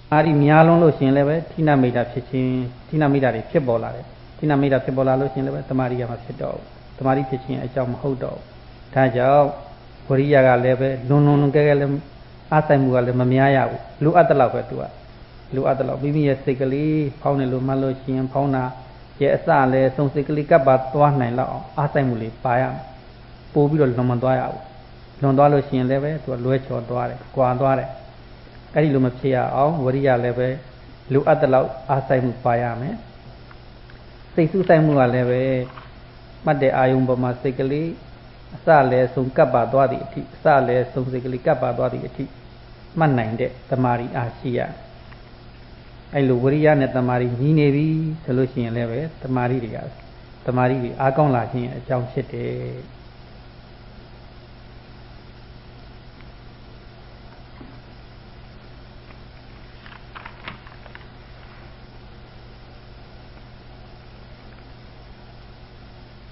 Ari Mialon Lucian level, Tina made up pitching, Tina made a pit bola. Tina made a pit bola Lucian level, Tamaria must dog. Tamari pitching a jump hold dog. Tajao, Korea level, no gagalem, Asamual, Mamiaya, look at the love to her. Look at the love, Bibi sickly, Pauna Lumalochian, Pauna, yes, Ale, some sickly cabat, one night law, Asamuli, Payam, Pobilo Lomandoya, Londolocian level to a Luech or Dware, Quandware. အဲ့ဒီလိုမဖြစ်ရအောင်ဝရိယလည်းပဲလိုအပ်တဲ့လောက်အားစိုက်မှုပါရမယ်စိတ်ဆူးဆိုင်မှုကလည်းပဲမှတ်တဲ့အာယုံပေါ်မှာစိတ်ကလေးအစလည်းဆုံးကပ်ပါသွားသည့်အထိအစလည်းဆုံးစိတ်ကလေးကပ်ပါသွားသည့်အထိမှတ်နိုင်တဲ့တမာရီအားရှိရအဲ့လိုဝရိယနဲ့တမာရီညီနေပြီဆိုလို့ရှိရင်လည်းပဲတမာရီတွေအားကောင်းလာခြင်းအကြောင်းဖြစ်တယ်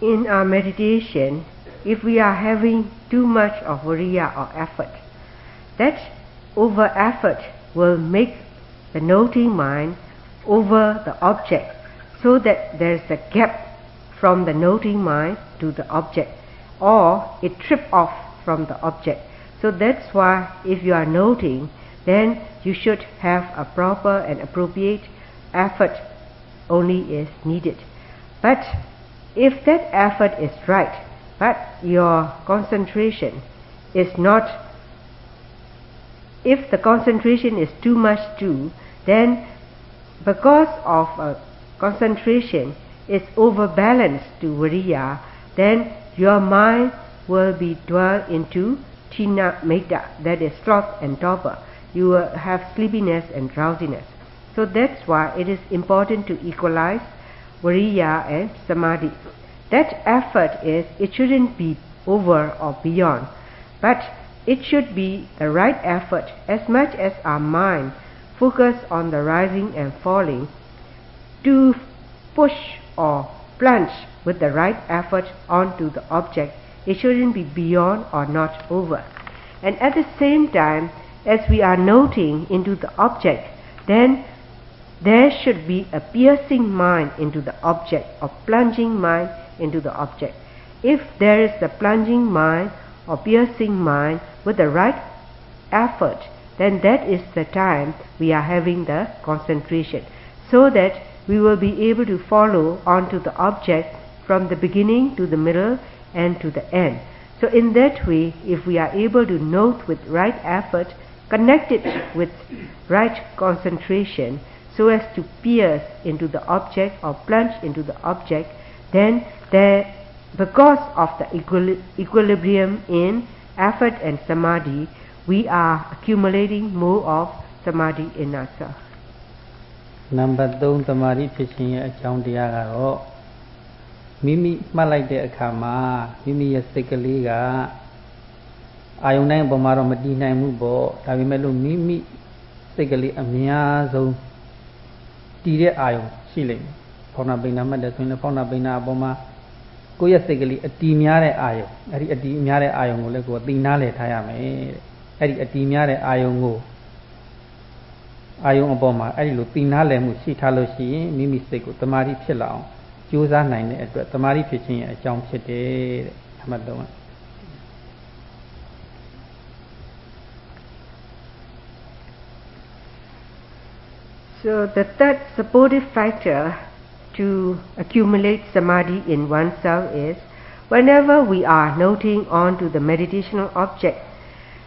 In our meditation, if we are having too much of viriya or effort, that over effort will make the noting mind over the object, so that there is a gap from the noting mind to the object, or it trip off from the object. So that's why if you are noting, then you should have a proper and appropriate effort only is needed. But if that effort is right, but your concentration is not, if the concentration is too much too, then because of concentration is overbalanced to viriya, then your mind will be dwelled into tina metta, that is sloth and torpor. You will have sleepiness and drowsiness. So that's why it is important to equalize viriya and samadhi. That effort is, it shouldn't be over or beyond, but it should be the right effort. As much as our mind focus on the rising and falling, to push or plunge with the right effort onto the object, it shouldn't be beyond or not over. And at the same time, as we are noting into the object, then there should be a piercing mind into the object, or plunging mind into the object. If there is a plunging mind or piercing mind with the right effort, then that is the time we are having the concentration, so that we will be able to follow onto the object from the beginning to the middle and to the end. So in that way, if we are able to note with right effort, connect it with right concentration, so as to pierce into the object or plunge into the object, then there, because of the equilibrium in effort and samadhi, we are accumulating more of samadhi in ourselves. Number 3 samadhi ဖြစ်ခြင်းရဲ့အကြောင်းတရားကတော့မိမိမှတ်လိုက်တဲ့အခါမှာမိမိရဲ့စိတ်ကလေးကအာယုန်တိုင်းအပေါ်မှာတော့မတည်နိုင်ဘူးပေါ့ဒါပေမဲ့လို့မိမိစိတ်ကလေးအများဆုံးတည်တဲ့အာယုန်ရှိလိမ့်မယ်ဖောင်းနာပိဏမှတ်တယ်ဆိုရင်ဖောင်းနာပိဏအပေါ်မှာကိုယ့်ရဲ့စိတ်ကလေးအတည်များတဲ့အာယုန်အဲ့ဒီအတည်များတဲ့အာယုန်ကိုလည်းကိုယ်သိနာလေထားရမယ်တဲ့အဲ့ဒီအတည်များတဲ့အာယုန်ကိုအာယုံအပေါ်မှာအဲ့ဒီလိုသိနာလည်မှုရှိထားလို့ရှိရင်မိမိစိတ်ကိုတမာတိဖြစ်လာအောင်ကြိုးစားနိုင်တဲ့အတွက်တမာတိဖြစ်ခြင်းရဲ့အကြောင်းဖြစ်တယ်တဲ့အမှတ်တော့ So the third supportive factor to accumulate samadhi in oneself is whenever we are noting on to the meditational object.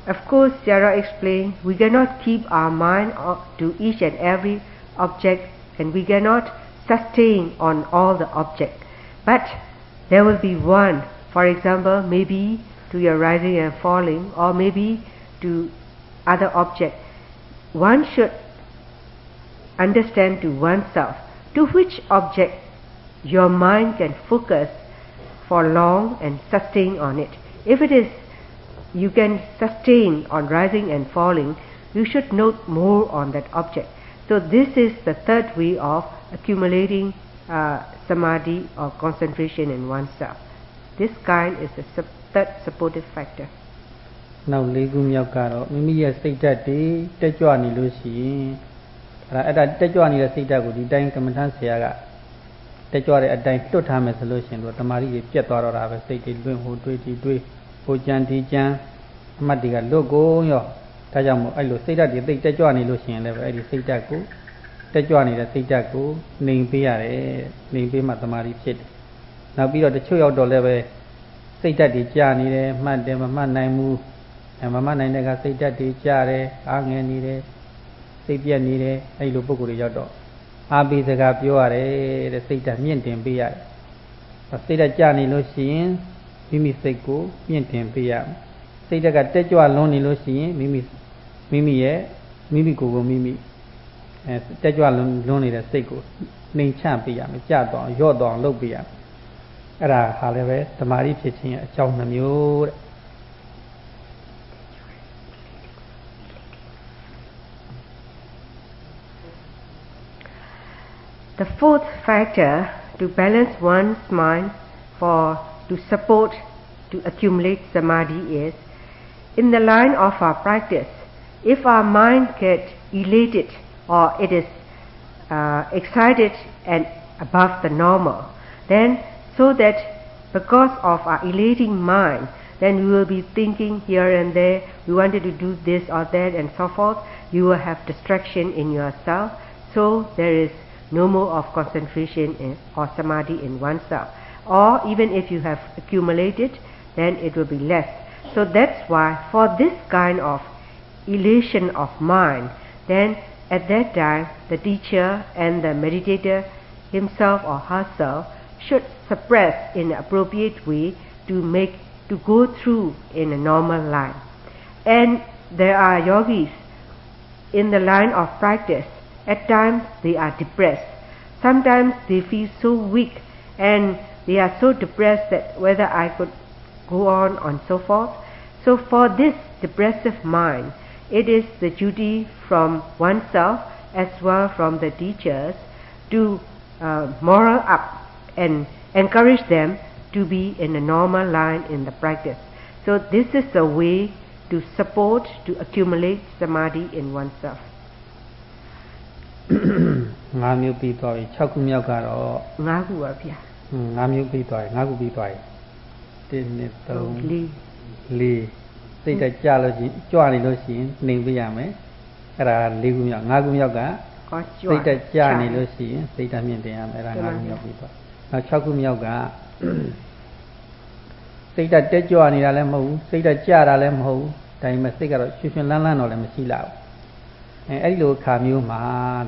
Of course, Sarah explained, we cannot keep our mind to each and every object, and we cannot sustain on all the objects. But there will be one, for example, maybe to your rising and falling, or maybe to other object. One should understand to oneself to which object your mind can focus for long and sustain on it. If it is you can sustain on rising and falling, you should note more on that object. So this is the third way of accumulating samadhi or concentration in oneself. This kind is the third supportive factor. Now ၄ခုမြောက်ကတော့မိမိရဲ့စိတ်ဓာတ်တွေတက်ကြွနေလို့ရှိရင် အဲ့ဒါတက်ကြွနေတဲ့စိတ်ဓာတ်ကိုဒီတိုင်းကမ္မထမ်းဆရာကတက်ကြွတဲ့အတိုင်းတွတ်ထားမယ်ဆိုလို့ရှိရင်တော့တမာရီတွေပြတ်သွားတော့တာပဲစိတ်တွေလွင့်ဟိုတွေးဒီတွေးဟိုကြံဒီကြံအမှတ်တွေကလွတ်ကုန်ရောဒါကြောင့်မို့အဲ့လိုစိတ်ဓာတ်တွေသိတက်ကြွနေလို့ရှိရင်လည်းပဲအဲ့ဒီစိတ်ဓာတ်ကိုတက်ကြွနေတဲ့စိတ်ဓာတ်ကိုနှိမ်ပေးရတယ်နှိမ်ပေးမှတမာရီဖြစ်တယ်နောက်ပြီးတော့တချို့ရောက်တော့လည်းပဲစိတ်ဓာတ်တွေကြာနေတယ်မှတ်တယ်မမှတ်နိုင်ဘူးမမှတ်နိုင်တဲ့ကစိတ်ဓာတ်တွေကြာတယ်အားငယ်နေတယ်စိတ်ပြက်နေတယ်အဲ့လိုပုံကိုယ်တွေရောက်တော့အားပေးစကားပြောရတယ်တဲ့စိတ်ဓာတ်မြင့်တင်ပေးရတယ်စိတ်ဓာတ်ကြာနေလို့ရှိရင်မိမိစိတ်ကိုမြင့်တင်ပေးရစိတ်ဓာတ်ကတက်ကြွလွန်နေလို့ရှိရင်မိမိကိုယ်ကိုမိမိတက်ကြွလွန်နေတဲ့စိတ်ကိုနှိမ်ချပေးရမယ်ကြာတော့ရော့တော့လုပ်ပေးရအဲ့ဒါဟာလည်းပဲသမာဓိဖြစ်ခြင်းရဲ့အကြောင်းနှမျိုးတဲ့ The fourth factor to balance one's mind to support to accumulate samadhi is in the line of our practice. If our mind gets elated or it is excited and above the normal, then so that because of our elating mind, then we will be thinking here and there, we wanted to do this or that and so forth. You will have distraction in yourself, so there is no more of concentration or samadhi in oneself. Or even if you have accumulated, then it will be less. So that's why for this kind of elation of mind, then at that time the teacher and the meditator himself or herself should suppress in an appropriate way to go through in a normal line. And there are yogis in the line of practice. At times they are depressed. Sometimes they feel so weak and they are so depressed that whether I could go on and so forth. So for this depressive mind, it is the duty from oneself as well from the teachers to moral up and encourage them to be in a normal line in the practice. So this is a way to support, to accumulate samadhi in oneself. 5မျိုးပြီးသွားပြီ6ခုမြောက်ကတော့5ခုပါဗျာ5မျိုးပြီးသွားပြီ5ခုပြီးသွားပြီ1 2 3 4စိတ်တက်ကြလို့ရှိရင်ကြွနေလို့ရှိရင်နှိမ်ပေးရမယ်အဲ့ဒါ4ခုမြောက်5ခုမြောက်ကစိတ်တက်ကြနေလို့ရှိရင်စိတ်ဓာတ်မြင့်တင်ရမယ်အဲ့ဒါ5ခုမြောက်ပြီးသွားနောက်6ခုမြောက်ကစိတ်တက်ကြွနေတာလည်းမဟုတ်ဘူးစိတ်တက်ကြတာလည်းမဟုတ်ဘူးဒါပေမဲ့စိတ်ကတော့ရွှင်ရွှင်လန်းလန်းတော့လည်းမရှိလာဘူးအဲ့ဒီလိုခါမျိုးမှာ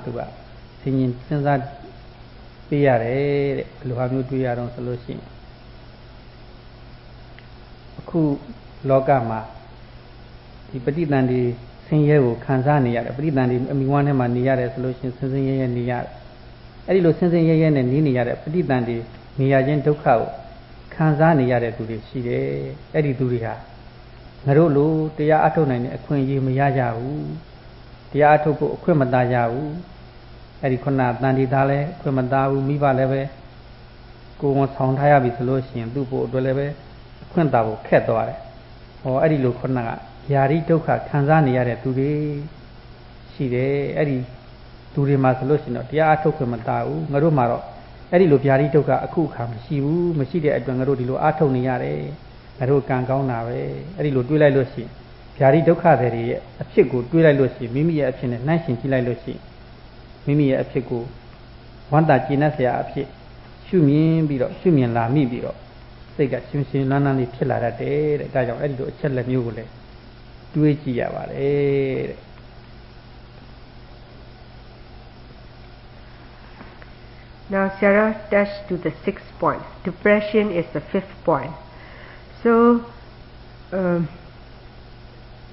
သူကဆင်ញင်စဉ်းစားပေးရတယ်တဲ့ဘယ်လိုဟာမျိုးတွေးရတော့ဆိုလို့ရှိရင်အခုလောကမှာဒီပဋိသန္ဓေဆင်းရဲကိုခံစားနေရတယ်ပဋိသန္ဓေအမိဝမ်းထဲမှာနေရတယ်ဆိုလို့ရှိရင်ဆင်းရဲရဲနေရတယ်အဲ့ဒီလိုဆင်းရဲရဲနဲ့နေရတဲ့ပဋိသန္ဓေနေရခြင်းဒုက္ခကိုခံစားနေရတဲ့သူတွေရှိတယ်အဲ့ဒီသူတွေဟာငါတို့လိုတရားအထုတ်နိုင်တဲ့အခွင့်အရေးမရကြဘူးတရားအထုတ်ဖို့အခွင့်မသားကြဘူးအဲ့ဒီခုနတန်ဒီသားလည်းအခွင့်မသားဘူးမိဘလည်းပဲကိုယ်ဝန်ဆောင်ထားရပြီဆိုလို့ရှိရင်သူ့ဖို့အတွက်လည်းပဲအခွင့်သားဖို့ခက်သွားတယ်ဟောအဲ့ဒီလိုခုနကယာရိဒုက္ခခံစားနေရတဲ့သူတွေရှိတယ်အဲ့ဒီသူတွေမှာဆိုလို့ရှိရင်တော့တရားအထုတ်ခွင့်မသားဘူးငါတို့မှာတော့အဲ့ဒီလိုယာရိဒုက္ခအခုအခါမရှိဘူးမရှိတဲ့အတွက်ငါတို့ဒီလိုအထုတ်နေရတယ်ငါတို့ကံကောင်းတာပဲအဲ့ဒီလိုတွေးလိုက်လို့ရှိရင်ဗျာတိဒုက္ခတွေရဲ့အဖြစ်ကိုတွေးလိုက်လို့ရှိရင်မိမိရဲ့အဖြစ်နဲ့နှိုင်းယှဉ်ကြည့်လိုက်လို့ရှိရင်မိမိရဲ့အဖြစ်ကိုဝမ်းသာကျေနပ်စရာအဖြစ်ရှုမြင်လာမိပြီးတော့စိတ်ကရှင်ရှင်လန်းလန်းလေးဖြစ်လာတတ်တယ်တဲ့ဒါကြောင့်အဲ့ဒီလိုအချက်လက်မျိုးကိုလည်းတွေးကြည့်ရပါတယ်တဲ့ Now Sarah touched to the 6th point. Depression is the 5th point. So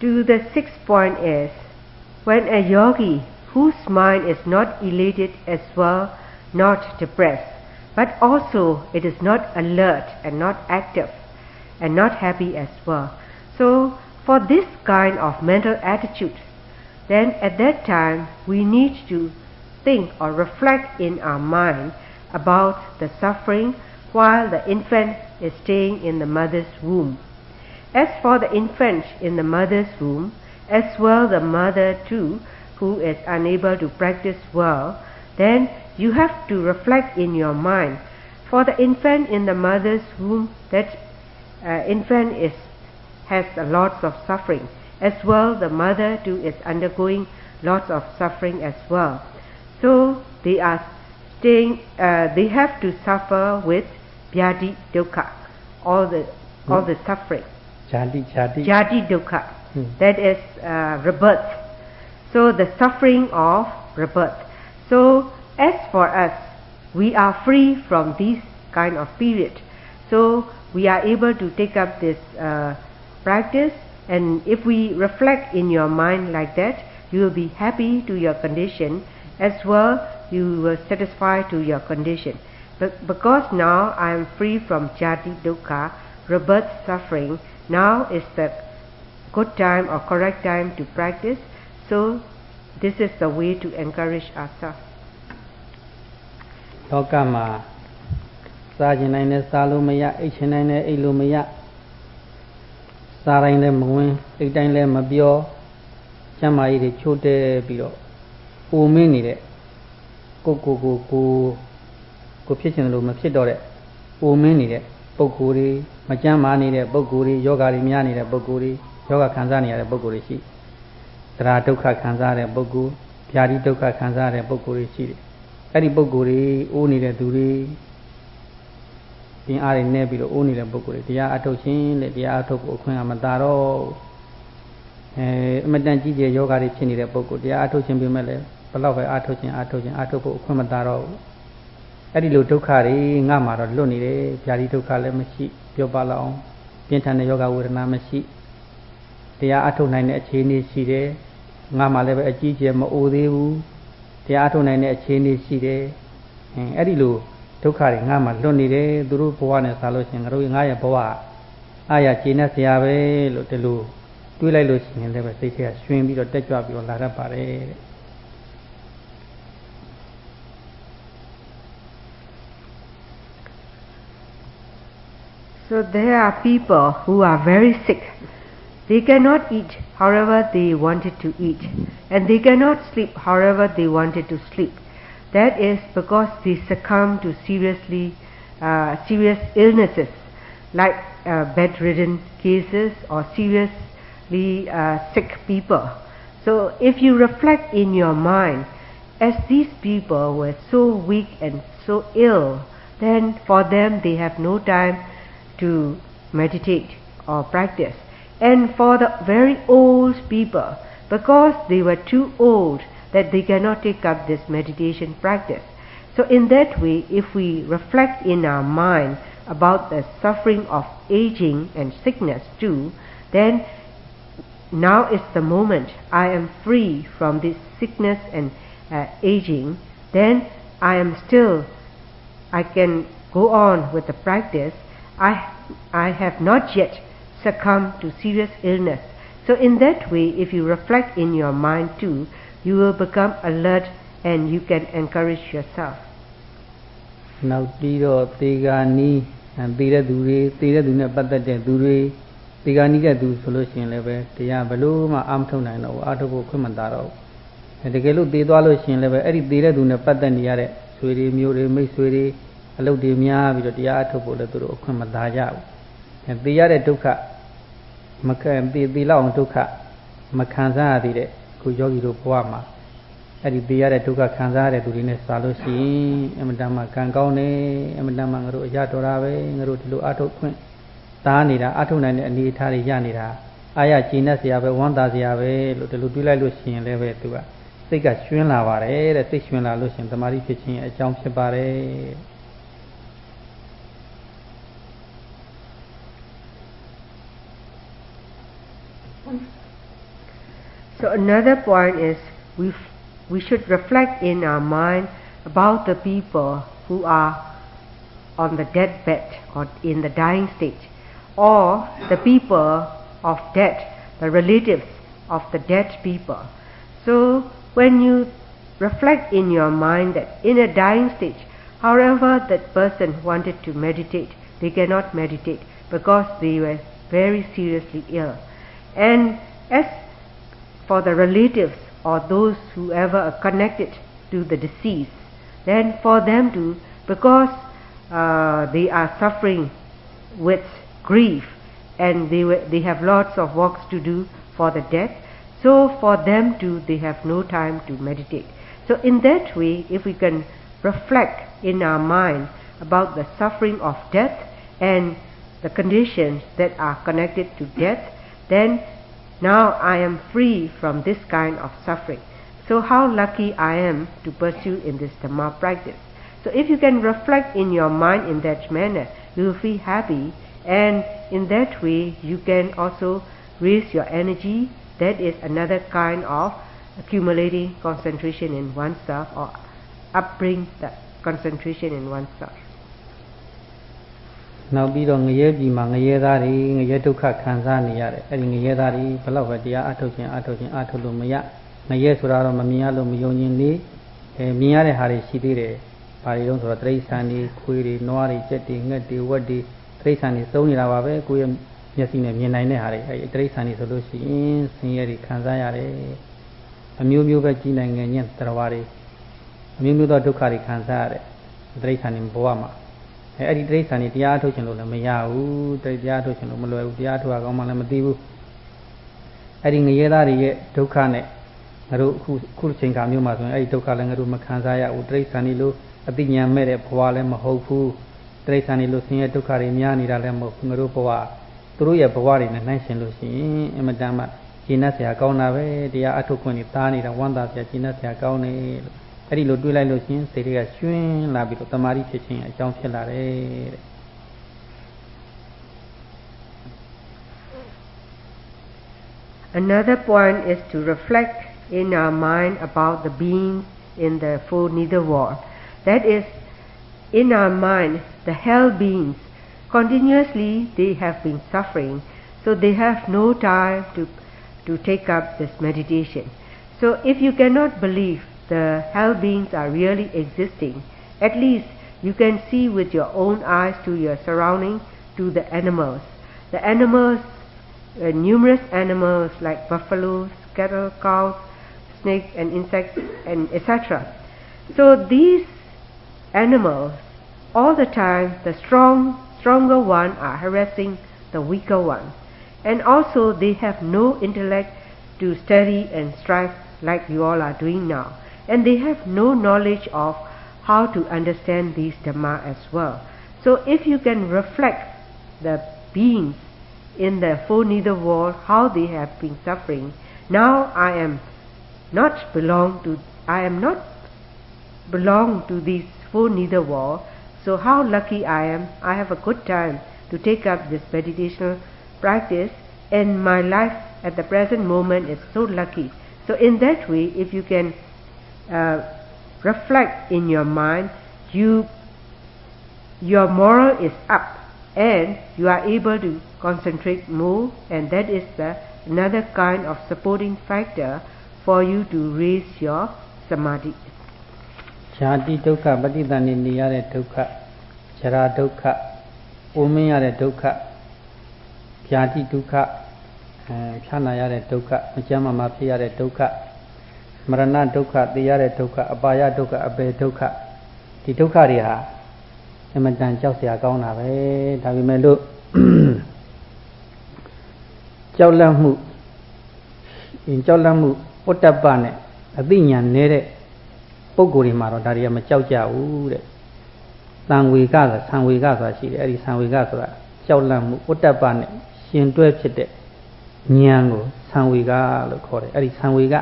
to the 6th point is when a yogi whose mind is not elated as well, not depressed, but also it is not alert and not active and not happy as well. So for this kind of mental attitude, then at that time we need to think or reflect in our mind about the suffering while the infant is staying in the mother's womb. As for the infant in the mother's womb, as well the mother too, who is unable to practice well, then you have to reflect in your mind. For the infant in the mother's womb, that infant has lots of suffering. As well, the mother too is undergoing lots of suffering as well. So they are they have to suffer with vyadi dukkha, all the suffering. Jadi dukkha, that is rebirth. So the suffering of rebirth. So as for us, we are free from this kind of period. So we are able to take up this practice, and if we reflect in your mind like that, you will be happy to your condition, as well you will satisfy to your condition. But because now I am free from jati dukkha, rebirth suffering, now is the good time or correct time to practice. So this is the way to encourage ourselves. လောကမှာစားခြင်းနိုင်နဲ့စားလို့မရအိတ်ခြင်းနိုင်နဲ့အိတ်လို့မရစားတိုင်းလည်းမဝင်အိတ်တိုင်းလည်းမပြောကျမ်းမာရေးတွေချိုးတဲပြီးတော့အိုမင်းနေတဲ့ကိုဖြစ်ခြင်းလို့မဖြစ်တော့တဲ့အိုမင်းနေတဲ့ပုဂ္ဂိုလ်တွေမကျမ်းမာနေတဲ့ပုဂ္ဂိုလ်တွေယောဂါတွေများနေတဲ့ပုဂ္ဂိုလ်တွေယောဂခံစားနေရတဲ့ပုဂ္ဂိုလ်တွေရှိသရဒုက္ခခံစားတဲ့ပုဂ္ဂိုလ်ဗျာတိဒုက္ခခံစားတဲ့ပုဂ္ဂိုလ်တွေရှိတယ်အဲ့ဒီပုဂ္ဂိုလ်တွေအိုးနေတဲ့သူတွေပြင်းအားတွေနဲ့ပြီးတော့အိုးနေတဲ့ပုဂ္ဂိုလ်တွေတရားအထုတ်ခြင်းနဲ့တရားအထုတ်ဖို့အခွင့်အမသာတော့အမတန်ကြီးကျယ်ယောဂါတွေဖြစ်နေတဲ့ပုဂ္ဂိုလ်တရားအထုတ်ခြင်းပြမဲ့လည်းဘယ်တော့ပဲအထုတ်ဖို့အခွင့်မသာတော့ဘူးအဲ့ဒီလိုဒုက္ခတွေငါ့မှာတော့လွတ်နေတယ်ဗျာတိဒုက္ခလည်းမရှိပြောပါလောက်အောင်ပြင်းထန်တဲ့ယောဂဝေဒနာမရှိတရားအထုတ်နိုင်တဲ့အခြေအနေရှိတယ်ငါ့မှာလည်းပဲအကြီးကျယ်မအိုသေးဘူးတရားအထုတ်နိုင်တဲ့အခြေအနေရှိတယ်အဲ့ဒီလိုဒုက္ခတွေငါ့မှာလွတ်နေတယ်သူတို့ဘဝနဲ့စားလို့ရှိရင်ငါတို့ငါရဲ့ဘဝအာရကျေနပ်စရာပဲလို့ဒီလိုတွေးလိုက်လို့ရှိရင်လည်းပဲစိတ်ထဲကရွှင်ပြီးတော့တက်ကြွပြီးတော့လာတတ်ပါတယ်တဲ့ So there are people who are very sick. They cannot eat however they wanted to eat, and they cannot sleep however they wanted to sleep. That is because they succumb to serious illnesses like bedridden cases or seriously sick people. So if you reflect in your mind, as these people were so weak and so ill, then for them they have no time to meditate or practice. And for the very old people, because they were too old that they cannot take up this meditation practice. So in that way, if we reflect in our mind about the suffering of aging and sickness too, then now is the moment I am free from this sickness and aging, then I can go on with the practice. I have not yet succumbed to serious illness. So in that way, if you reflect in your mind too, you will become alert and you can encourage yourself. နောက်ပြီးတော့သေဂာနီးသေတဲ့သူတွေသေတဲ့သူနဲ့ပတ်သက်တဲ့သူတွေသေဂာနီးတဲ့သူဆိုလို့ရှိရင်လည်းပဲတရားဘလို့မှအာမထုတ်နိုင်တော့ဘူးအာထုတ်ဖို့ခွင့်မသာတော့ဘူးတကယ်လို့သေသွားလို့ရှိရင်လည်းပဲအဲ့ဒီသေတဲ့သူနဲ့ပတ်သက်နေရတဲ့ဆွေတွေမျိုးတွေမိတ်ဆွေတွေအလုပ်တွေများပြီးတော့တရားအထုတ်ဖို့လည်းသူတို့အခွင့်မသာကြဘူးသေရတဲ့ဒုက္ခမခံသေလောက်အောင်ဒုက္ခမခံစားရသေးတဲ့ခုယောဂီတို့ဘဝမှာအဲ့ဒီသေရတဲ့ဒုက္ခခံစားရတဲ့သူတွေနဲ့စားလို့ရှိရင်အမတန်မှကံကောင်းတယ်အမတန်မှငါတို့အရတော်တာပဲငါတို့ဒီလိုအထုတ်ခွင့်သားနေတာအထုတ်နိုင်တဲ့အနေအထားတွေရနေတာအာရကျဉ်းတဲ့ဆရာပဲဝမ်းသာဆရာပဲလို့ဒီလိုတွေးလိုက်လို့ရှိရင်လည်းပဲသူကစိတ်ကရွှင်လာပါတယ်တဲ့စိတ်ရွှင်လာလို့ရှိရင်တမာတိဖြစ်ခြင်းအကြောင်းဖြစ်ပါတယ် So another point is we should reflect in our mind about the people who are on the deathbed or in the dying stage, or the people of death, the relatives of the dead people. So when you reflect in your mind that in a dying stage, however that person wanted to meditate, they cannot meditate because they were very seriously ill. And as for the relatives or those whoever are connected to the deceased, then for them to, because they are suffering with grief and they have lots of works to do for the death, so for them too they have no time to meditate. So in that way, if we can reflect in our mind about the suffering of death and the conditions that are connected to death, then now I am free from this kind of suffering. So how lucky I am to pursue in this Dhamma practice. So if you can reflect in your mind in that manner, you will feel happy, and in that way you can also raise your energy. That is another kind of accumulating concentration in oneself, or upbring the concentration in oneself. နောက်ပြီးတော့ငရဲပြည်မှာငရဲသားတွေငရဲဒုက္ခခံစားနေရတယ်အဲ့ဒီငရဲသားတွေဘယ်လောက်ပဲတရားအထုတ်ခြင်းလို့မရငရဲဆိုတာတော့မမြင်ရလို့မယုံခြင်းနေမြင်ရတဲ့ဟာတွေရှိသေးတယ်ဘာတွေတော့ဆိုတော့တိရစ္ဆာန်တွေခွေးတွေနွားတွေကြက်တွေငှက်တွေဝက်တွေတိရစ္ဆာန်တွေစုံနေတာပါပဲကိုယ့်ရဲ့မျက်စိနဲ့မြင်နိုင်တဲ့ဟာတွေအဲ့ဒီတိရစ္ဆာန်တွေဆိုလို့ရှိရင်ဆင်းရဲတွေခံစားရတယ်အမျိုးမျိုးပဲကြီးနိုင်ငံညက်တရားတွေအမျိုးမျိုးသောဒုက္ခတွေခံစားရတယ်တိရစ္ဆာန်တွေဘဝမှာအဲ့ဒီတိရစ္ဆာန်တွေတရားထုတ်ခြင်းလို့လည်းမရဘူးတရားထုတ်ခြင်းလို့မလွယ်ဘူးတရားထုတ်ရကောင်းမှလည်းမသိဘူးအဲ့ဒီငရဲသားတွေရဲ့ဒုက္ခနဲ့ငါတို့အခုချိန်ခါမျိုးမှာဆိုရင်အဲ့ဒီဒုက္ခလည်းငါတို့မခံစားရဘူးတိရစ္ဆာန်တွေလို့အသိဉာဏ်မဲ့တဲ့ဘဝလည်းမဟုတ်ဘူးတိရစ္ဆာန်တွေလို့ဆင်းရဲဒုက္ခတွေများနေတာလည်းမဟုတ်ဘူးငါတို့ဘဝသူတို့ရဲ့ဘဝတွေနဲ့နှိုင်းယှဉ်လို့ရှိရင်အမတန်မှကျင့်တတ်စရာကောင်းတာပဲတရားအထုတ်ခွင့်တွေသားနေတာဝမ်းသာစရာကျင့်တတ်စရာကောင်းတယ်လို့အဲ့ဒီလိုတွေးလိုက်လို့ချင်းစိတ်တွေကကျွင်းလာပြီးတော့တမာတိဖြစ်ခြင်းအကြောင်းဖြစ်လာတယ်တဲ့ Another point is to reflect in our mind about the beings in the four nether world. That is, in our mind, the hell beings, continuously they have been suffering, so they have no time to take up this meditation. So if you cannot believe the hell beings are really existing, at least you can see with your own eyes to your surrounding, to the animals. The animals, numerous animals like buffaloes, cattle, cows, snakes and insects and etc. So these animals, all the time the stronger one are harassing the weaker one, and also they have no intellect to study and strive like you all are doing now, and they have no knowledge of how to understand these Dhamma as well. So if you can reflect the beings in the four nether world, how they have been suffering, now I am not belong to these four nether world, so how lucky I am, I have a good time to take up this meditational practice, and my life at the present moment is so lucky. So in that way, if you can reflect in your mind, your moral is up and you are able to concentrate more, and that is another kind of supporting factor for you to raise your samadhi. Shati dukkha, patitani niyare dukkha, chara dukkha, umiyare dukkha, pyati dukkha, pyanayare dukkha, majama mapiyare dukkha, marana dukkha, tiyare dukkha, abaya dukkha, abe dukkha. Di dukkha တွေဟာအမှန်တန်ကြောက်စရာကောင်းတာပဲဒါပေမဲ့လို့ကြောက်လန့်မှုဥတ္တပ္ပနဲ့အသိဉာဏ်နေတဲ့ပုဂ္ဂိုလ်တွေမှာတော့ဒါတွေကမကြောက်ကြဘူးတဲ့သံဝေကဆိုတာရှိတယ်အဲ့ဒီသံဝေကဆိုတာကြောက်လန့်မှုဥတ္တပ္ပနဲ့ရှင်တွဲဖြစ်တဲ့ဉာဏ်ကိုသံဝေကလို့ခေါ်တယ်အဲ့ဒီသံဝေက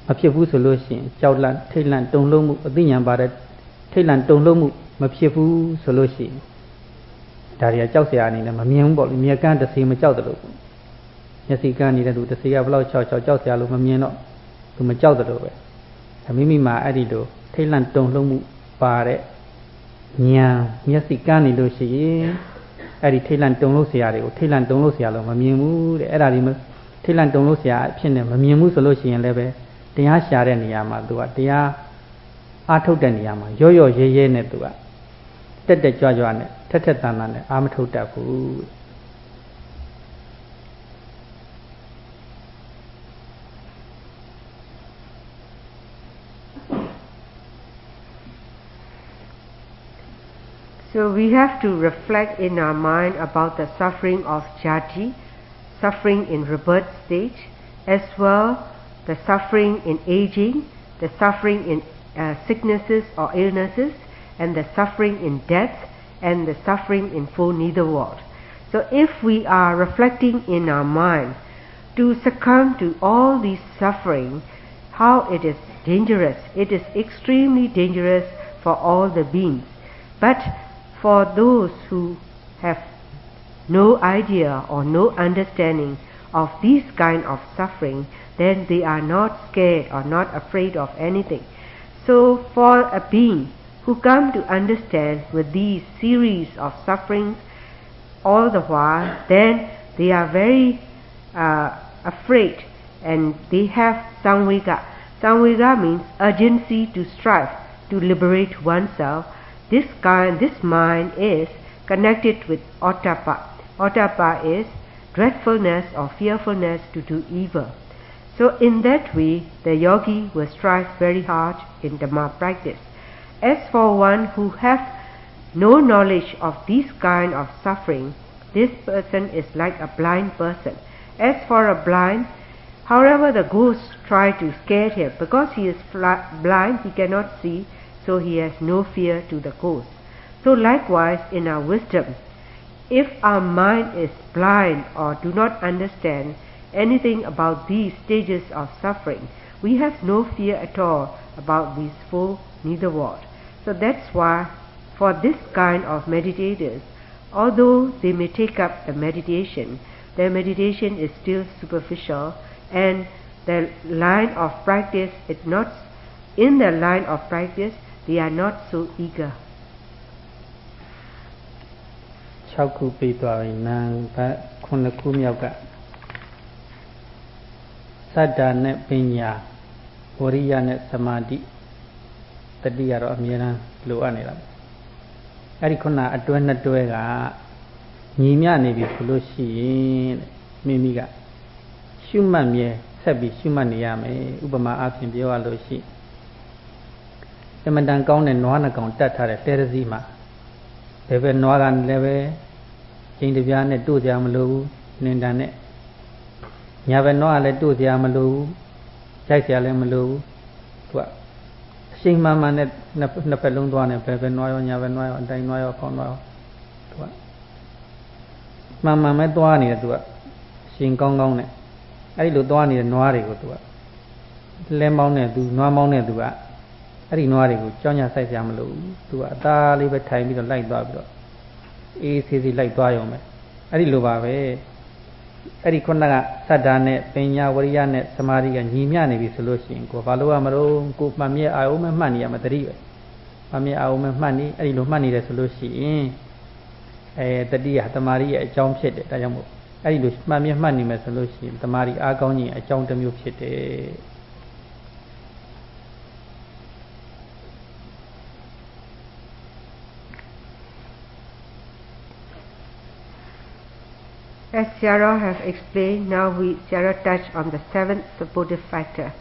မဖြစ်ဘူးဆိုလို့ရှိရင်ကြောက်လန့်ထိတ်လန့်တုန်လှုပ်မှုအသိဉာဏ်ပါတဲ့ထိတ်လန့်တုန်လှုပ်မှုမဖြစ်ဘူးဆိုလို့ရှိရင်ဒါတွေကကြောက်စရာအနေနဲ့မမြင်ဘူးပေါ့လေမြေကန်းတစ်စီမကြောက်တယ်လို့မျက်စိကန်းနေတဲ့သူတစ်စီကဘလောက်ကြောက်ကြောက်စရာလို့မမြင်တော့သူမကြောက်တယ်လို့ပဲမိမိမှာအဲ့ဒီလိုထိတ်လန့်တုန်လှုပ်မှုပါတဲ့ဉာဏ်မျက်စိကန်းနေလို့ရှိရင်အဲ့ဒီထိတ်လန့်တုန်လှုပ်စရာတွေကိုထိတ်လန့်တုန်လှုပ်စရာလို့မမြင်ဘူးတဲ့အဲ့ဒါဒီထိတ်လန့်တုန်လှုပ်စရာအဖြစ်နဲ့မမြင်ဘူးဆိုလို့ရှိရင်လည်းပဲတရားရှာတဲ့နေရာမှာသူကတရားအားထုတ်တဲ့နေရာမှာရော့ရော့ရဲရဲနဲ့သူကတက်တက်ကြွကြွနဲ့ထက်ထက်တန်တန်နဲ့အားမထုတ်တတ်ဘူး So we have to reflect in our mind about the suffering of jati, suffering in rebirth stage, as well the suffering in aging, the suffering in sicknesses or illnesses, and the suffering in death, and the suffering in four nether world. So if we are reflecting in our mind to succumb to all these suffering, how it is dangerous. It is extremely dangerous for all the beings. But for those who have no idea or no understanding of this kind of suffering, then they are not scared or not afraid of anything. So for a being who come to understand with these series of sufferings all the while, then they are very afraid, and they have samvega. Samvega means urgency to strive to liberate oneself. This mind is connected with ottappa. Ottappa is dreadfulness or fearfulness to do evil. So in that way, the yogi will strive very hard in Dhamma practice. As for one who has no knowledge of this kind of suffering, this person is like a blind person. As for a blind, however the ghosts try to scare him, because he is blind, he cannot see, so he has no fear to the ghost. So likewise in our wisdom, if our mind is blind or do not understand anything about these stages of suffering, we have no fear at all about these four nether world. So that's why for this kind of meditators, although they may take up the meditation, their meditation is still superficial, and the line of practice is not, in the line of practice, they are not so eager. 6 ခုပြီးသွားပြီနာမ်ဘတ်9ခုမြောက်ကစတ္တာနဲ့ပညာဝရိယနဲ့သမာဓိတတိယတော့အမြဲတမ်းလိုအပ်နေတာအဲ့ဒီခုနအတွဲနှစ်တွဲကညီမျှနေပြီဆိုလို့ရှိရင်မိမိကရှုမှတ်မြဲဆက်ပြီးရှုမှတ်နေရမယ်ဥပမာအားဖြင့်ပြောရလို့ရှိအမှန်တန်ကောင်းတဲ့နွားနှကောင်တတ်ထားတဲ့တဲရစီမှာဘယ်ပဲနွားကလည်းပဲကျင်းတပြားနဲ့တို့ကြမလို့ဘူးနင်တန်နဲ့ညာဘက်နွားကလည်းတို့ကြမလို့ဘူးကြိုက်ကြလည်းမလို့ဘူးသူကအရှိန်မှန်မှန်နဲ့နှစ်ဖက်လုံးသွားနေဘယ်ပဲနွားရောညာဘက်နွားရောအတိုင်းနွားရောပေါင်းနွားရောသူကမှန်မှန်ပဲသွားနေတယ်သူကအရှိန်ကောင်းကောင်းနဲ့အဲ့ဒီလိုသွားနေတဲ့နွားတွေကိုသူကလဲမောင်းနေသူနွားမောင်းနေသူကအဲ့ဒီနွားတွေကိုကြောင်းညာဆိုင်ကြမလို့သူကအသားလေးပဲထိုင်ပြီးတော့လိုက်သွားပြီးတော့အေးဆေးဆေးလိုက်သွားရုံပဲအဲ့ဒီလိုပါပဲအဲ့ဒီခုနကသတ္တာနဲ့ပညာဝရိယနဲ့သမာဓိကညီမျှနေပြီဆိုလို့ရှိရင်ကိုဘာလို့ရမလို့ကိုမှတ်မြဲအာယုံမဲ့မှတ်နေရမှာတတိပဲမှတ်မြဲအာယုံမဲ့မှတ်နေအဲ့ဒီလိုမှတ်နေတယ်ဆိုလို့ရှိရင်တတိယသမာဓိရဲ့အကြောင်းဖြစ်တယ်ဒါကြောင့်မို့အဲ့ဒီလိုမှတ်မြဲမှတ်နေမယ်ဆိုလို့ရှိရင်သမာဓိအားကောင်းခြင်းအကြောင်းတစ်မျိုးဖြစ်တယ် As Sarah have explained, now Sarah touch on the 7th supportive factor.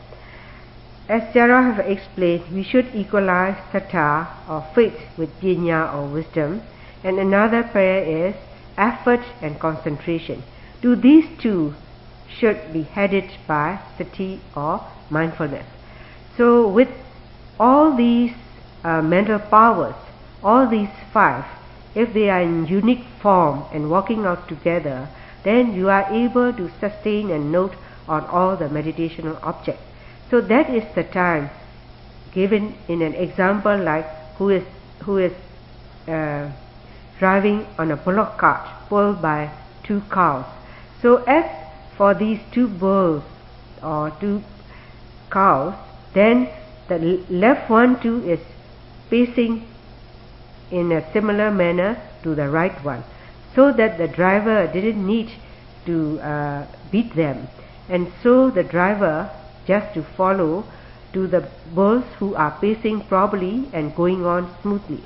As Sarah have explained, we should equalize sattha or faith with panya or wisdom, and another prayer is effort and concentration. To these two should be headed by sati or mindfulness. So with all these mental powers, all these 5, if they are in unique form and working out together, then you are able to sustain and note on all the meditational objects. So that is the time given in an example like who is driving on a bullock cart pulled by 2 cows. So as for these 2 bulls or 2 cows, then the left one too is facing in a similar manner to the right one, so that the driver didn't need to beat them, and so the driver just to follow to the bulls who are pacing properly and going on smoothly.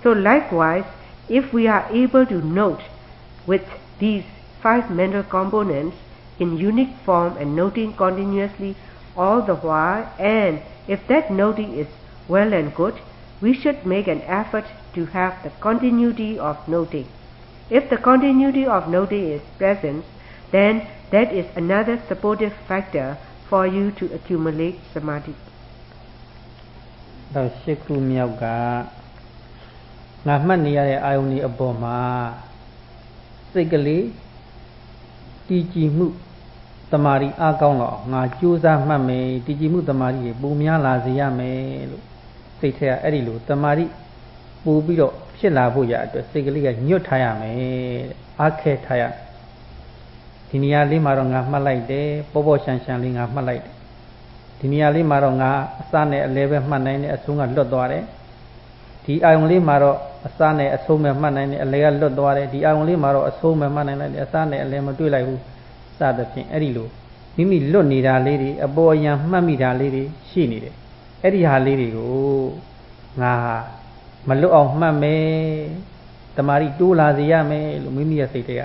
So likewise, if we are able to note with these 5 mental components in unique form and noting continuously all the while, and if that noting is well and good, we should make an effort to have the continuity of noting. If the continuity of noting is present, then that is another supportive factor for you to accumulate samadhi. တော့ရှစ်ခုမြောက်ကငါမှတ်နေရတဲ့အာယုန်ဒီအပေါ်မှာစိတ်ကလေးတည်ကြည်မှုတမာရီအားကောင်းတော့ငါကြိုးစားမှတ်မယ်တည်ကြည်မှုတမာရီပုံများလာစေရမယ်လို့စိတ်ထဲကအဲ့ဒီလိုတမာရီပို့ပြီးတော့ဖြစ်လာဖို့ရအတွက်စိတ်ကလေးကညွတ်ထားရမယ်အားခဲထားရဒီနေရာလေးမှာတော့ငါမှတ်လိုက်တယ်ပေါ်ပေါ်ရှန်ရှန်လေးငါမှတ်လိုက်တယ်ဒီနေရာလေးမှာတော့ငါအစနဲ့အလဲပဲမှတ်နိုင်တယ်အဆုံးကလွတ်သွားတယ်ဒီအာယုံလေးမှာတော့အစနဲ့အဆုံးပဲမှတ်နိုင်တယ်အလဲကလွတ်သွားတယ်ဒီအာယုံလေးမှာတော့အဆုံးပဲမှတ်နိုင်လိုက်တယ်အစနဲ့အလဲမတွေ့လိုက်ဘူးစသဖြင့်အဲ့ဒီလိုမိမိလွတ်နေတာလေးတွေအပေါ်အရန်မှတ်မိတာလေးတွေရှိနေတယ်အဲ့ဒီဟာလေးတွေကိုငါမလွတ်အောင်မှတ်မယ်တမာရီတိုးလာစေရမယ်လို့မိမိရဲ့စိတ်တွေက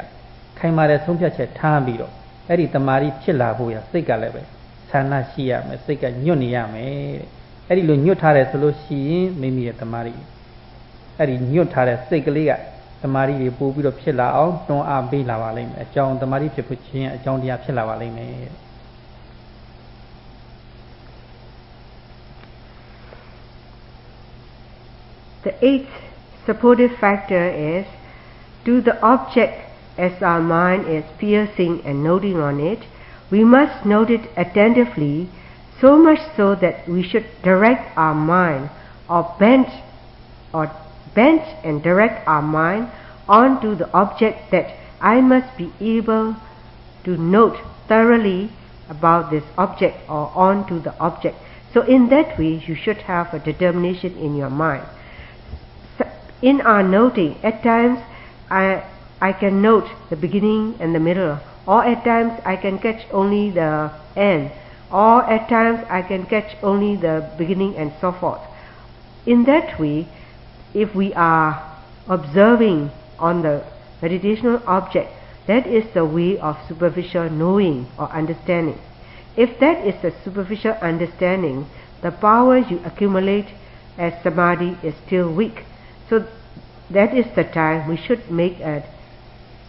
ခိုင်မာတဲ့ဆုံးဖြတ်ချက်ထားပြီးတော့အဲ့ဒီတမာရီဖြစ်လာဖို့ရစိတ်ကလည်းပဲဆန္ဒရှိရမယ်စိတ်ကညွတ်နေရမယ်တဲ့အဲ့ဒီလိုညွတ်ထားတယ်ဆိုလို့ရှိရင်မိမိရဲ့တမာရီအဲ့ဒီညွတ်ထားတဲ့စိတ်ကလေးကတမာရီတွေပို့ပြီးတော့ဖြစ်လာအောင်တွန်းအားပေးလာပါလိမ့်မယ်အကြောင်းတမာရီဖြစ်ဖို့ခြင်းအကြောင်းတရားဖြစ်လာပါလိမ့်မယ် The eighth supportive factor is to the object as our mind is piercing and noting on it, we must note it attentively, so much so that we should direct our mind or bend and direct our mind onto the object that I must be able to note thoroughly about this object or onto the object. So in that way you should have a determination in your mind. In our noting, at times I can note the beginning and the middle, or at times I can catch only the end, or at times I can catch only the beginning and so forth. In that way, if we are observing on the meditational object, that is the way of superficial knowing or understanding. If that is the superficial understanding, the power you accumulate as samadhi is still weak. So that is the time we should make a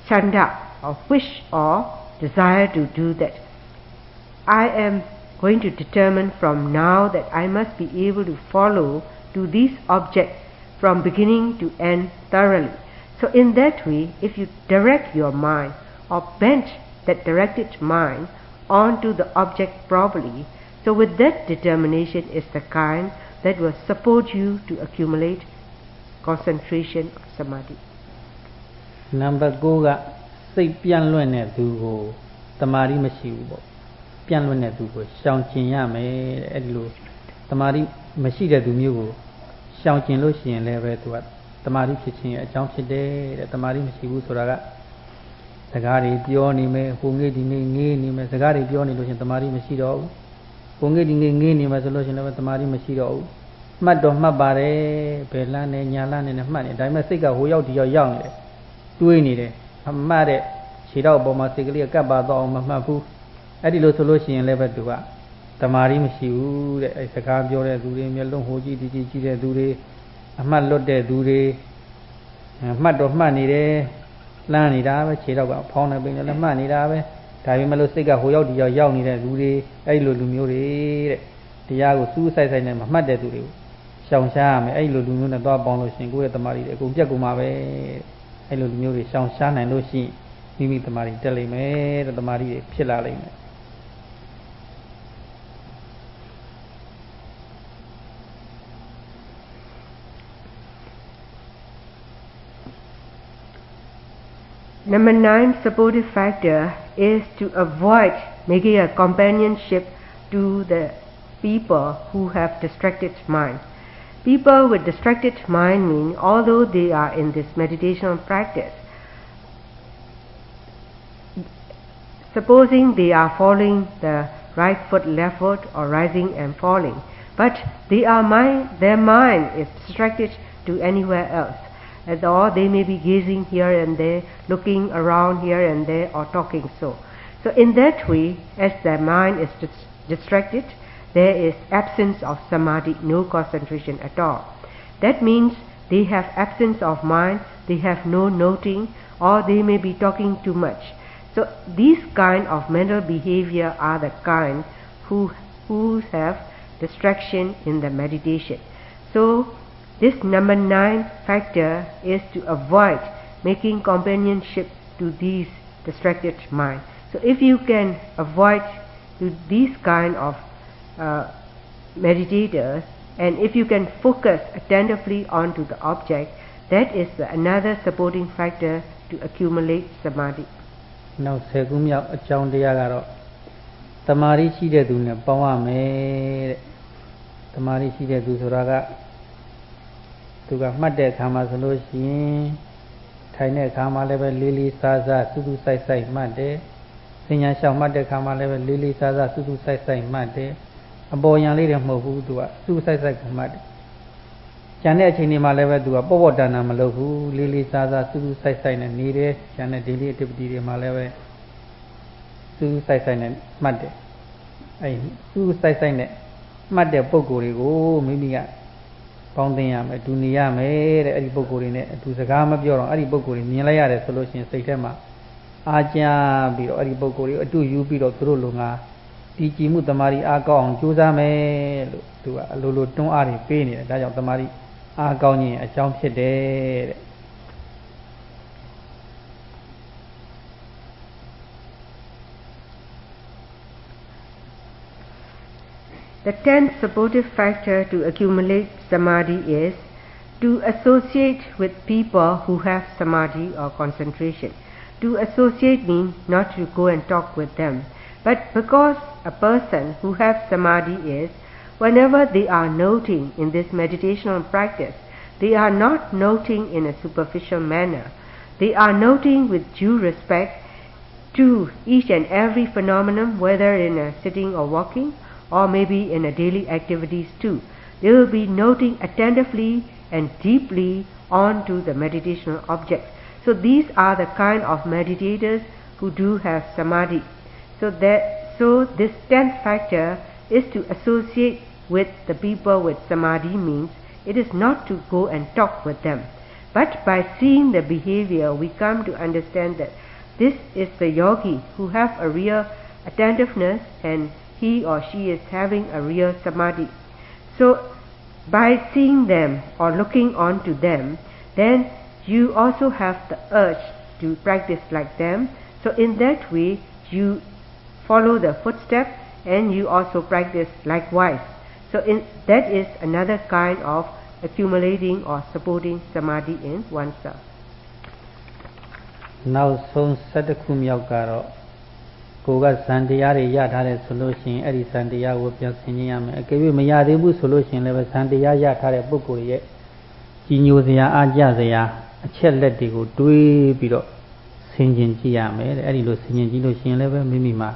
chanda or wish or desire to do that. I am going to determine from now that I must be able to follow to this object from beginning to end thoroughly. So in that way, if you direct your mind or bend that directed mind onto the object properly, so with that determination is the kind that will support you to accumulate concentration of samadhi. Number 9 ကစိတ်ပြန့်လွင့်တဲ့သူကိုတမာရီမရှိဘူးပေါ့ပြန့်လွင့်တဲ့သူကိုရှောင်ကျင်ရမယ်တဲ့အဲ့ဒီလိုတမာရီမရှိတဲ့သူမျိုးကိုရှောင်ကျင်လို့ရှိရင်လည်းပဲသူကတမာရီဖြစ်ခြင်းရဲ့အကြောင်းဖြစ်တယ်တဲ့တမာရီမရှိဘူးဆိုတာကစကားတွေပြောနေမယ်ဟိုငေးဒီငေးငေးနေမယ်စကားတွေပြောနေလို့ရှိရင်တမာရီမရှိတော့ဘူးဟိုငေးဒီငေးငေးနေမယ်ဆိုလို့ရှိရင်လည်းတမာရီမရှိတော့ဘူးမှတ်တော့မှတ်ပါတယ်ဘယ်လမ်းနဲ့ညာလမ်းနဲ့မှတ်နေဒါပေမဲ့စိတ်ကဟိုရောက်ဒီရောက်နေတယ်တွေးနေတယ်အမှတ်တဲ့ခြေတော့ပေါ်မှာစိတ်ကလေးကကပ်ပါတော့အောင်မမှတ်ဘူးအဲ့ဒီလိုဆိုလို့ရှိရင်လည်းပဲသူကတမာရီမရှိဘူးတဲ့အဲ့စကားပြောတဲ့သူတွေမျက်လုံးဟိုကြည့်ဒီကြည့်တဲ့သူတွေအမှတ်လွတ်တဲ့သူတွေမှတ်တော့မှတ်နေတယ်လမ်းနေတာပဲခြေတော့ကဖောင်းနေပင်လည်းမှတ်နေတာပဲဒါပေမဲ့လို့စိတ်ကဟိုရောက်ဒီရောက်နေတဲ့လူတွေအဲ့လိုလူမျိုးတွေတဲ့တရားကိုစူးစိုက်စိုက်နဲ့မမှတ်တဲ့သူတွေကိုရှောင်ရှားရမယ်အဲ့လိုလူမျိုးနဲ့သွားပေါင်းလို့ရှိရင်ကိုယ့်ရဲ့တမာရီတွေအကုန်ပြတ်ကုန်မှာပဲအဲ့လိုလူမျိုးတွေရှောင်ရှားနိုင်လို့ရှိရင်မိမိတမာရီတက်လိမ့်မယ်တဲ့တမာရီတွေဖြစ်လာလိမ့်မယ် Number 9 supportive factor is to avoid making a companionship to the people who have distracted mind. People with distracted mind mean although they are in this meditation practice, supposing they are following the right foot, left foot or rising and falling, but their mind is distracted to anywhere else. Or they may be gazing here and there, looking around here and there or talking so. So in that way, as their mind is distracted, there is absence of samadhi, no concentration at all. That means they have absence of mind, they have no noting, or they may be talking too much. So these kind of mental behavior are the kind who have distraction in the meditation. So this number 9 factor is to avoid making companionship to these distracted mind. So if you can avoid to these kind of meditators, and if you can focus attentively onto the object, that is another supporting factor to accumulate samadhi. Now, 10 ခုမြောက်အကြောင်းတရားကတော့တမာရီရှိတဲ့သူနဲ့ပေါင်းရမယ်တဲ့တမာရီရှိတဲ့သူဆိုတာကသူကမှတ်တဲ့အခါမှာဆိုလို့ရှိရင်ထိုင်တဲ့အခါမှာလည်းပဲလေးလေးစားစားစူးစူးဆိုင်ဆိုင်မှတ်တယ်။ဉာဏ်ရှောင်မှတ်တဲ့အခါမှာလည်းပဲလေးလေးစားစားစူးစူးဆိုင်ဆိုင်မှတ်တယ်။အပေါ်ယံလေးတွေမဟုတ်ဘူးသူကစူးဆိုင်ဆိုင်ကိုမှတ်တယ်။ကျန်တဲ့အချိန်တွေမှာလည်းပဲသူကပေါ့ပေါ့တန်တန်မလုပ်ဘူးလေးလေးစားစားစူးစူးဆိုင်ဆိုင်နဲ့နေတယ်။ကျန်တဲ့ daily activity တွေမှာလည်းပဲစူးစူးဆိုင်ဆိုင်နဲ့မှတ်တယ်။အဲစူးစူးဆိုင်ဆိုင်နဲ့မှတ်တဲ့ပုံကိုယ်တွေကိုမိမိကပေါင်းသိရမယ်ဒူနေရမယ်တဲ့အဲ့ဒီပုံကိုယ်တွေနဲ့အတူစကားမပြောတော့အဲ့ဒီပုံကိုယ်တွေမြင်လိုက်ရတယ်ဆိုလို့ရှိရင်စိတ်ထဲမှာအားကျပြီးတော့အဲ့ဒီပုံကိုယ်တွေအတူယူပြီးတော့သူတို့လူငါတည်ကြည်မှုတမာရီအားကောင်းအောင်ကြိုးစားမယ်လို့သူကအလိုလိုတွန်းအားတွေပေးနေတယ်ဒါကြောင့်တမာရီအားကောင်းခြင်းအကြောင်းဖြစ်တယ်တဲ့ The 10th supportive factor to accumulate samadhi is to associate with people who have samadhi or concentration. To associate means not to go and talk with them, but because a person who has samadhi is, whenever they are noting in this meditational practice, they are not noting in a superficial manner. They are noting with due respect to each and every phenomenon, whether in a sitting or walking, or maybe in a daily activities too. They will be noting attentively and deeply onto the meditational objects. So these are the kind of meditators who do have samadhi. So this 10th factor is to associate with the people with samadhi means it is not to go and talk with them. But by seeing the behavior we come to understand that this is the yogi who have a real attentiveness and he or she is having a real samadhi. So by seeing them or looking on to them, then you also have the urge to practice like them. So in that way you follow the footstep and you also practice likewise. So that is another kind of accumulating or supporting samadhi in oneself. Now, so 7 ခုမြောက်ကတော့ ကိုကစံတရားတွေရထားတယ်ဆိုလို့ရှိရင်အဲ့ဒီစံတရားကိုပြန်ဆင်ခြင်ရမယ်အကယ်၍မရသေးဘူးဆိုလို့ရှိရင်လည်းပဲစံတရားရထားတဲ့ပုဂ္ဂိုလ်ရဲ့ကြီးညိုစရာအားကြစရာအချက်လက်တွေကိုတွေးပြီးတော့ဆင်ခြင်ကြည့်ရမယ်တဲ့အဲ့ဒီလိုဆင်ခြင်ကြည့်လို့ရှိရင်လည်းပဲမိမိမှာ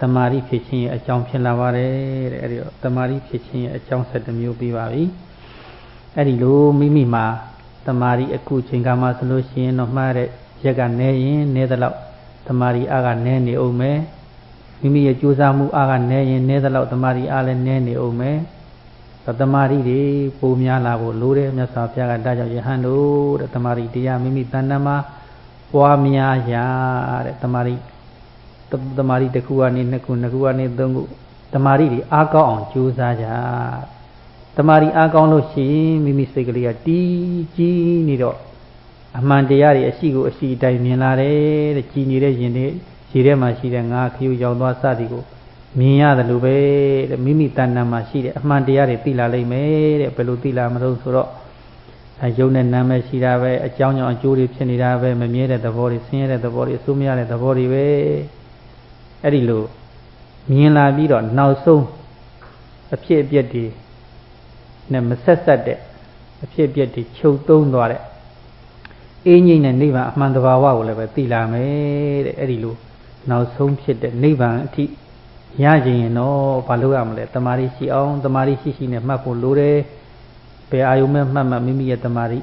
တမာရီဖြစ်ခြင်းရဲ့အကြောင်းဖြစ်လာပါတယ်တဲ့အဲ့ဒီတော့တမာရီဖြစ်ခြင်းရဲ့အကြောင်း7မျိုးပြီးပါပြီအဲ့ဒီလိုမိမိမှာတမာရီအခုချိန်ကမှဆိုလို့ရှိရင်တော့မှားတဲ့ရက်ကနေရင်နေတဲ့လောက်တမာရီအားကနည်းနေအောင်မယ်မိမိရဲ့ကြိုးစားမှုအားကနည်းရင်နည်းသလောက်တမာရီအားလည်းနည်းနေအောင်မယ်တမာရီတွေပုံများလာဖို့လိုတယ်မြတ်စွာဘုရားကဒါကြောင့်ယဟန်တို့တဲ့တမာရီတရားမိမိတဏ္ဍာမှာပွားများရာတဲ့တမာရီတစ်ခုကနေ2ခု2ခုကနေ3ခုတမာရီတွေအားကောင်းအောင်ကြိုးစားကြတမာရီအားကောင်းလို့ရှိရင်မိမိစိတ်ကလေးကတည်ကြည်နေတော့အမှန်တရားတွေအရှိကိုအရှိတိုင်းမြင်လာတယ်တဲ့ကြည်နေတဲ့ရင်တွေခြေထဲမှာရှိတဲ့ငါခရုရောက်သွားစသည်ကိုမြင်ရတယ်လို့ပဲတဲ့မိမိတဏ္ဍာမှာရှိတဲ့အမှန်တရားတွေသိလာလိမ့်မယ်တဲ့ဘယ်လိုသိလာမလို့ဆိုတော့ယုံနဲ့နာမည်ရှိတာပဲအကြောင်းကြောင့်အကျိုးတွေဖြစ်နေတာပဲမမြဲတဲ့သဘောတွေဆင်းရဲတဲ့သဘောတွေအဆိုးမရတဲ့သဘောတွေပဲအဲ့ဒီလိုမြင်လာပြီးတော့နောက်ဆုံးအဖြစ်အပျက်တွေနဲ့မဆက်ဆက်တဲ့အဖြစ်အပျက်တွေချုပ်သုံးသွားတဲ့အင်းငိမ့်တဲ့နိဗ္ဗာန်အမှန်တဘာဝကိုလည်းပဲသိလာမယ်တဲ့အဲ့ဒီလိုနောက်ဆုံးဖြစ်တဲ့နိဗ္ဗာန်အထိရခြင်းရင်တော့ဘာလို့ရမလဲတမာရီရှိအောင်တမာရီရှိနဲ့မှတ်ဖို့လိုတယ်ဘယ်အာယုံမဲ့မှတ်မိမိရဲ့တမာရီ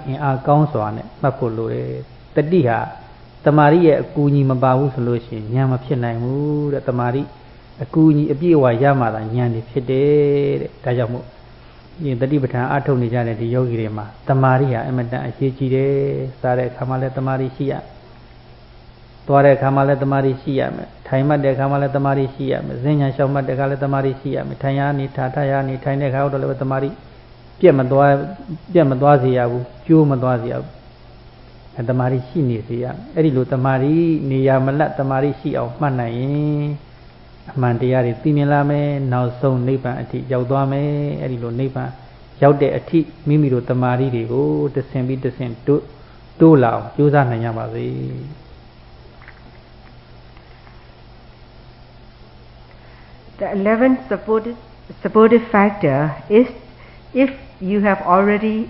အင်အားကောင်းစွာနဲ့မှတ်ဖို့လိုတယ်တတိဟာတမာရီရဲ့အကူအညီမပါဘူးဆိုလို့ရှိရင်ဉာဏ်မဖြစ်နိုင်ဘူးတဲ့တမာရီအကူအညီအပြည့်အဝရမှသာဉာဏ်တွေဖြစ်တယ်တဲ့ဒါကြောင့်မို့ ဒီတတိပဋ္ဌာန်အထုတ်နေကြတဲ့ဒီယောဂီတွေမှာတမာရီဟာအမတန်အရေးကြီးတယ်စားတဲ့အခါမှာလည်းတမာရီရှိရသွားတဲ့အခါမှာလည်းတမာရီရှိရမယ်ထိုင်မှတ်တဲ့အခါမှာလည်းတမာရီရှိရမယ်ဈဉ္ညာလျှောက်မှတ်တဲ့အခါလည်းတမာရီရှိရမယ်ထိုင်ရနေထရနေထိုင်တဲ့အခါတော့လည်းတမာရီပြတ်မသွားစေရဘူးကျိုးမသွားစေရဘူးတမာရီရှိနေစေရအဲ့ဒီလိုတမာရီနေရာမလတ်တမာရီရှိအောင်မှတ်နိုင်ရင်အမှန်တရားတွေသိမြင်လာမယ်နောက်ဆုံးနိဗ္ဗာန်အထိရောက်သွားမယ်အဲ့ဒီလိုနိဗ္ဗာန်ရောက်တဲ့အထိမိမိတို့တမာရီတွေကိုတဆင်ပြီးတဆင်တိုးလာအောင်ကြိုးစားနိုင်ရပါစေ The 11th supportive factor is if you have already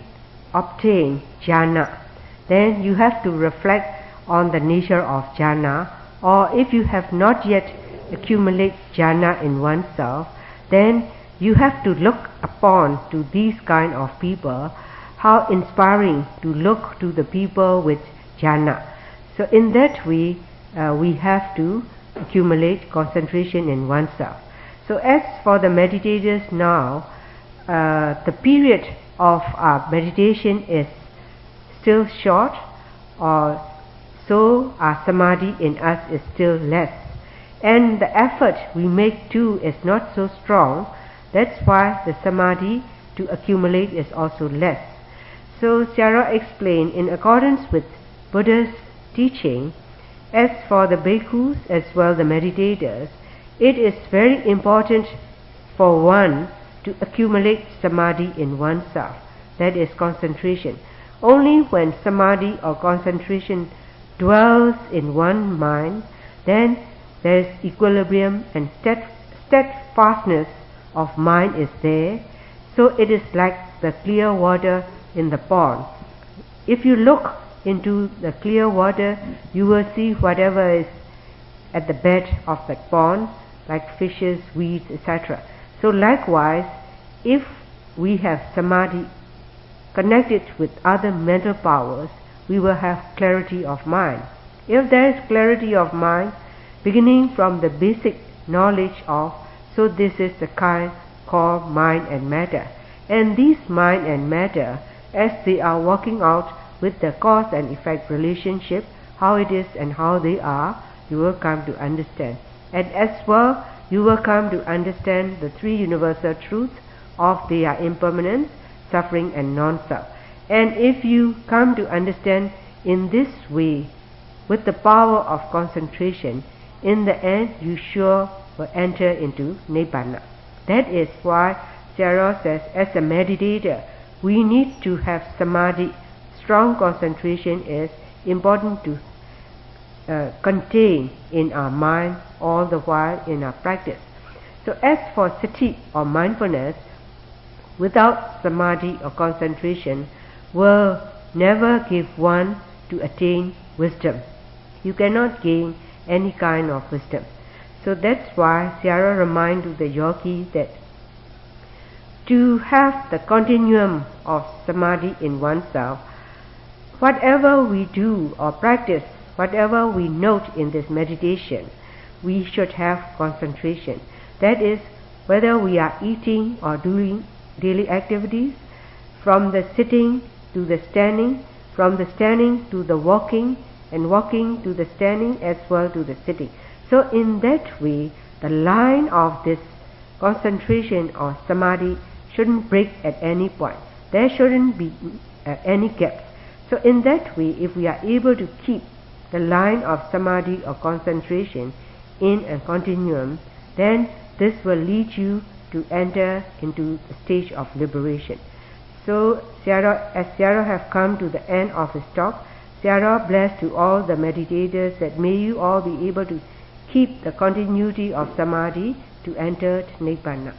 obtained jhana, then you have to reflect on the nature of jhana, or if you have not yet accumulate jhana in oneself, then you have to look upon to these kind of people, how inspiring to look to the people with jhana. So in that way, we have to accumulate concentration in oneself. So as for the meditators now, the period of our meditation is still short, or so our samadhi in us is still less. And the effort we make too is not so strong. That's why the samadhi to accumulate is also less. So Sayadaw explained, in accordance with Buddha's teaching, as for the bhikkhus as well the meditators, it is very important for one to accumulate samadhi in oneself, that is concentration. Only when samadhi or concentration dwells in one mind, then there is equilibrium and steadfastness of mind is there. So it is like the clear water in the pond. If you look into the clear water, you will see whatever is at the bed of that pond, like fishes, weeds, etc. So likewise, if we have samadhi connected with other mental powers, we will have clarity of mind. If there is clarity of mind, beginning from the basic knowledge of, so this is the kind called mind and matter. And these mind and matter, as they are working out with the cause and effect relationship, how it is and how they are, you will come to understand. And as well, you will come to understand the three universal truths of their impermanence, suffering and non-self. And if you come to understand in this way, with the power of concentration, in the end you sure will enter into Nibbana. That is why Sayadaw says, as a meditator, we need to have samadhi. Strong concentration is important to contain in our mind all the while in our practice. So as for sati or mindfulness, without samadhi or concentration, will never give one to attain wisdom. You cannot gain any kind of wisdom. So that's why Sayadaw reminds the yogi that to have the continuum of samadhi in oneself, whatever we do or practice, whatever we note in this meditation, we should have concentration. That is, whether we are eating or doing daily activities, from the sitting to the standing, from the standing to the walking, and walking to the standing as well to the sitting. So in that way, the line of this concentration or samadhi shouldn't break at any point. There shouldn't be any gaps. So in that way, if we are able to keep the line of samadhi or concentration in a continuum, then this will lead you to enter into the stage of liberation. So as Sayadaw have come to the end of his talk, Sayadaw bless to all the meditators that may you all be able to keep the continuity of samadhi to enter Nibbana.